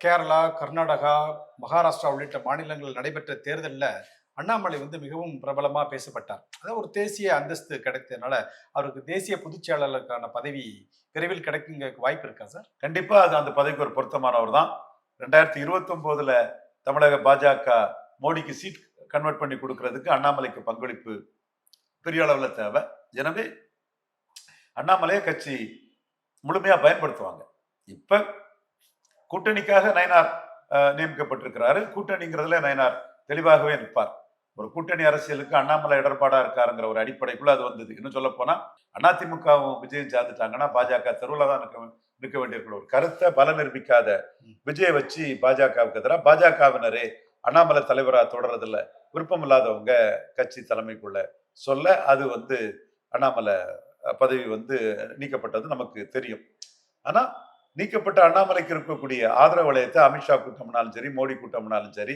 கேரளா, கர்நாடகா, மகாராஷ்டிரா உள்ளிட்ட மாநிலங்களில் நடைபெற்ற தேர்தல்ல அண்ணாமலை மிகவும் பிரபலமா பேசப்பட்டார். அதாவது ஒரு தேசிய அந்தஸ்து கிடைத்ததுனால, அவருக்கு தேசிய பொதுச் செயலாளருக்கான பதவி விரைவில் கிடைக்குங்க வாய்ப்பு இருக்கா சார்? கண்டிப்பா அது அந்த பதவிக்கு ஒரு பொருத்தமானவர் தான். 2029ல தமிழக பாஜக மோடிக்கு சீட் கன்வெர்ட் பண்ணி கொடுக்கறதுக்கு அண்ணாமலைக்கு பங்களிப்பு பெரிய அளவுல தேவை. எனவே அண்ணாமலையை கட்சி முழுமையா பயன்படுத்துவாங்க. இப்ப கூட்டணிக்காக நயனார் நியமிக்கப்பட்டிருக்கிறாரு. கூட்டணிங்கிறதுல நயனார் தெளிவாகவே நிற்பார். ஒரு கூட்டணி அரசியலுக்கு அண்ணாமலை இடர்பாடா இருக்காருங்கிற ஒரு அடிப்படைக்குள்ள அது வந்தது. இன்னும் சொல்ல போனா அதிமுகவும் விஜயம் சேர்ந்துட்டாங்கன்னா பாஜக தெருவில் தான் நிற்க வேண்டியிருக்கிற ஒரு கருத்தை பல நிரூபிக்காத விஜய் வச்சு பாஜகவுக்கு எதிராக பாஜகவினரே அண்ணாமலை தலைவராக தொடர்றதுல விருப்பம் இல்லாதவங்க கட்சி தலைமைக்குள்ள சொல்ல அது அண்ணாமலை பதவி நீக்கப்பட்டது நமக்கு தெரியும். ஆனா நீக்கப்பட்ட அண்ணாமலைக்கு இருக்கக்கூடிய ஆதரவு வளையத்தை அமித்ஷா கூட்டம்னாலும் சரி, மோடி கூட்டம்னாலும் சரி,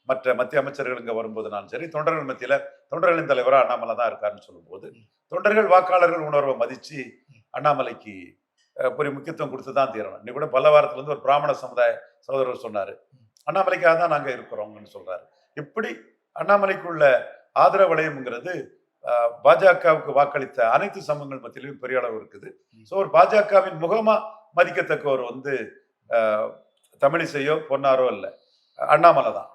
மற்ற மத்திய அமைச்சர்கள் இங்க வரும்போதுனாலும் சரி, தொண்டர்கள் மத்தியில தொண்டர்களின் தலைவரா அண்ணாமலை தான் இருக்காருன்னு சொல்லும்போது தொண்டர்கள் வாக்காளர்கள் உணர்வை மதிச்சு அண்ணாமலைக்கு ஒரு முக்கியத்துவம் கொடுத்துதான் தீரணும். இன்னைக்கு கூட பல வாரத்துல இருந்து ஒரு பிராமண சமுதாய சகோதரர் சொன்னாரு, அண்ணாமலைக்காக தான் நாங்க இருக்கிறோம்னு சொல்றாரு. இப்படி அண்ணாமலைக்குள்ள ஆதரவு வளையம்ங்கிறது பாஜகவுக்கு வாக்களித்த அனைத்து சமூகங்கள் மத்தியிலும் பெரிய அளவு இருக்குது. ஸோ ஒரு பாஜகவின் முகமா மதிக்கத்தக்கவர் தமிழிசையோ பொன்னாரோ இல்லை, அண்ணாமலை தான்.